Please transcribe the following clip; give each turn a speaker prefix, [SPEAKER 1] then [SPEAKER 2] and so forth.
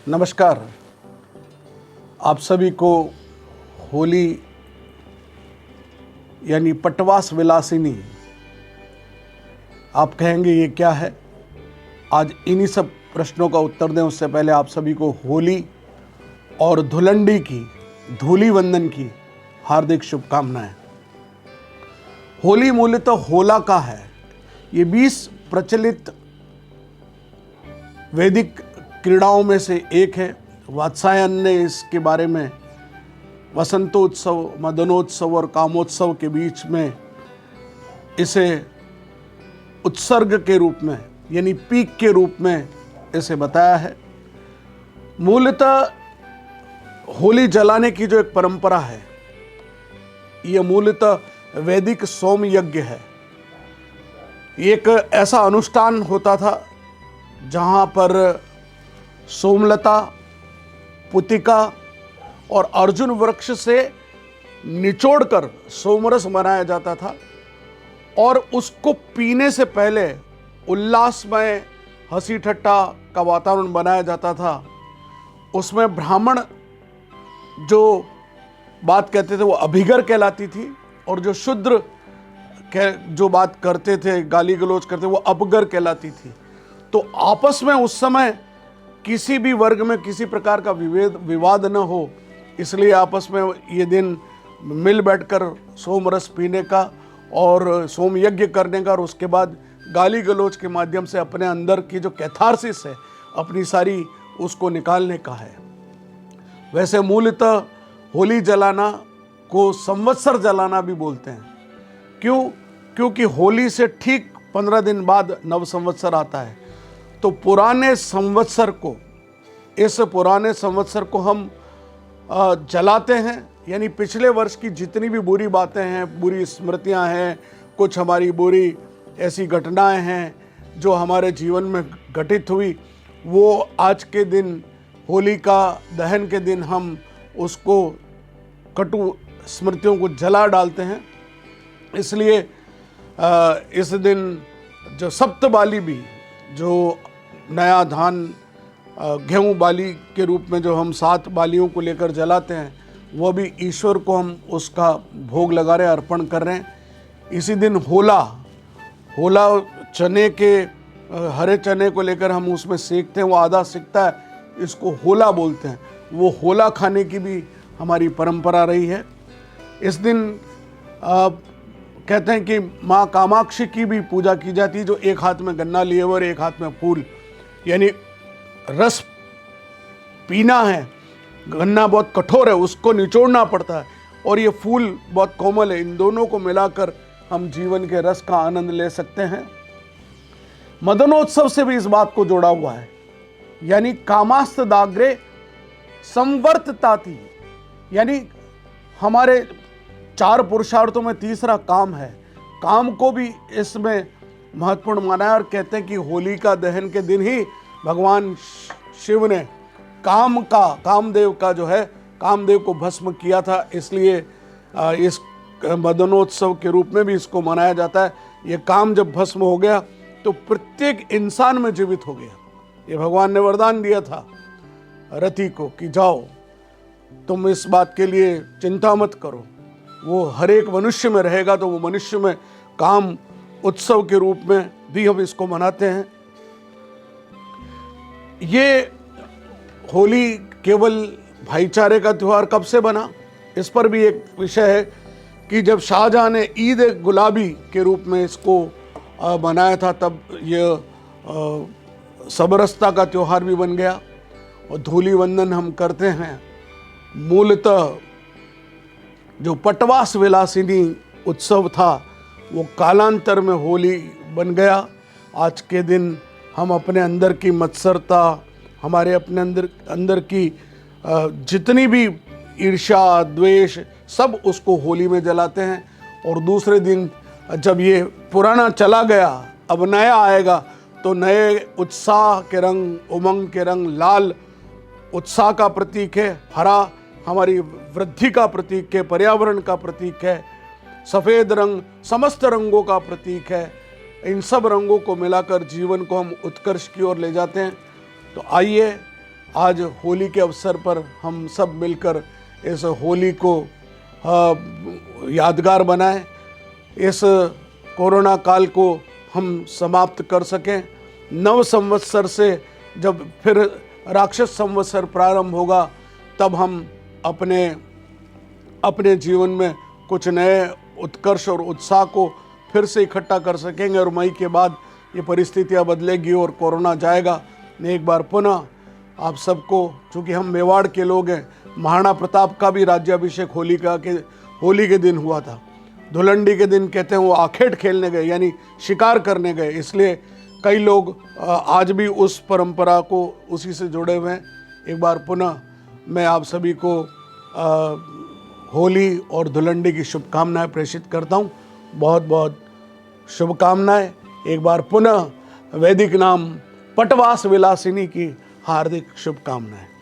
[SPEAKER 1] नमस्कार। आप सभी को होली यानी पटवास विलासिनी, आप कहेंगे ये क्या है? आज इन्हीं सब प्रश्नों का उत्तर दें उससे पहले आप सभी को होली और धुलंडी की, धूली वंदन की हार्दिक शुभकामनाएं। होली मूलतः होला का है। ये 20 प्रचलित वैदिक क्रीड़ाओं में से एक है। वात्सायन ने इसके बारे में वसंतोत्सव, मदनोत्सव और कामोत्सव के बीच में इसे उत्सर्ग के रूप में यानी पीक के रूप में इसे बताया है। मूलतः होली जलाने की जो एक परंपरा है, यह मूलतः वैदिक सोम यज्ञ है। एक ऐसा अनुष्ठान होता था जहाँ पर सोमलता, पुतिका और अर्जुन वृक्ष से निचोड़कर सोमरस बनाया जाता था और उसको पीने से पहले उल्लासमय हंसी ठट्टा का वातावरण बनाया जाता था। उसमें ब्राह्मण जो बात कहते थे वो अभिगर कहलाती थी और जो शूद्र जो बात करते थे, गाली गलौज करते, वो अपगर कहलाती थी। तो आपस में उस समय किसी भी वर्ग में किसी प्रकार का विवाद न हो, इसलिए आपस में ये दिन मिल बैठकर सोम रस पीने का और सोम यज्ञ करने का और उसके बाद गाली गलौज के माध्यम से अपने अंदर की जो कैथारसिस है अपनी सारी उसको निकालने का है। वैसे मूलतः होली जलाना को संवत्सर जलाना भी बोलते हैं। क्यों? क्योंकि होली से ठीक 15 दिन बाद नव संवत्सर आता है। तो पुराने संवत्सर को, इस पुराने संवत्सर को हम जलाते हैं, यानी पिछले वर्ष की जितनी भी बुरी बातें हैं, बुरी स्मृतियां हैं, कुछ हमारी बुरी ऐसी घटनाएं हैं जो हमारे जीवन में घटित हुई, वो आज के दिन होली का दहन के दिन हम उसको कटु स्मृतियों को जला डालते हैं। इसलिए इस दिन जो सप्तबाली भी, जो नया धान गेहूँ बाली के रूप में जो हम 7 बालियों को लेकर जलाते हैं, वह भी ईश्वर को हम उसका भोग लगा रहे हैं, अर्पण कर रहे हैं। इसी दिन होला चने के, हरे चने को लेकर हम उसमें सेकते हैं, वो आधा सिकता है, इसको होला बोलते हैं। वो होला खाने की भी हमारी परंपरा रही है। इस दिन कहते हैं कि माँ कामाक्षी की भी पूजा की जाती है, जो एक हाथ में गन्ना लिए हुए और एक हाथ में फूल, यानी रस पीना है। गन्ना बहुत कठोर है, उसको निचोड़ना पड़ता है, और ये फूल बहुत कोमल है। इन दोनों को मिलाकर हम जीवन के रस का आनंद ले सकते हैं। मदनोत्सव से भी इस बात को जोड़ा हुआ है, यानी कामास्त दाग्रे संवर्तताति, यानी हमारे 4 पुरुषार्थों में तीसरा काम है। काम को भी इसमें महत्वपूर्ण माना है और कहते हैं कि होलिका दहन के दिन ही भगवान शिव ने कामदेव का जो है, कामदेव को भस्म किया था। इसलिए इस मदनोत्सव के रूप में भी इसको मनाया जाता है। ये काम जब भस्म हो गया तो प्रत्येक इंसान में जीवित हो गया। ये भगवान ने वरदान दिया था रति को कि जाओ, तुम इस बात के लिए चिंता मत करो, वो हर एक मनुष्य में रहेगा। तो वो मनुष्य में काम उत्सव के रूप में भी हम इसको मनाते हैं। ये होली केवल भाईचारे का त्यौहार कब से बना, इस पर भी एक विषय है कि जब शाहजहां ने ईद गुलाबी के रूप में इसको बनाया था, तब ये सबरस्ता का त्यौहार भी बन गया। और धूली वंदन हम करते हैं। मूलतः जो पटवास विलासिनी उत्सव था वो कालांतर में होली बन गया। आज के दिन हम अपने अंदर की मत्सरता, हमारे अपने अंदर की जितनी भी ईर्ष्या, द्वेष, सब उसको होली में जलाते हैं। और दूसरे दिन जब ये पुराना चला गया, अब नया आएगा, तो नए उत्साह के रंग, उमंग के रंग, लाल उत्साह का प्रतीक है, हरा हमारी वृद्धि का प्रतीक है, पर्यावरण का प्रतीक है, सफ़ेद रंग समस्त रंगों का प्रतीक है। इन सब रंगों को मिलाकर जीवन को हम उत्कर्ष की ओर ले जाते हैं। तो आइए आज होली के अवसर पर हम सब मिलकर इस होली को यादगार बनाएं, इस कोरोना काल को हम समाप्त कर सकें। नव संवत्सर से जब फिर राक्षस संवत्सर प्रारंभ होगा तब हम अपने जीवन में कुछ नए उत्कर्ष और उत्साह को फिर से इकट्ठा कर सकेंगे और मई के बाद ये परिस्थितियाँ बदलेगी और कोरोना जाएगा। मैं एक बार पुनः आप सबको, चूँकि हम मेवाड़ के लोग हैं, महाराणा प्रताप का भी राज्याभिषेक होली के दिन हुआ था। धुलंडी के दिन कहते हैं वो आखेट खेलने गए, यानी शिकार करने गए, इसलिए कई लोग आज भी उस परंपरा को उसी से जुड़े हुए हैं। एक बार पुनः मैं आप सभी को होली और धुलंडी की शुभकामनाएं प्रेषित करता हूं। बहुत बहुत शुभकामनाएं। एक बार पुनः वैदिक नाम पटवास विलासिनी की हार्दिक शुभकामनाएं।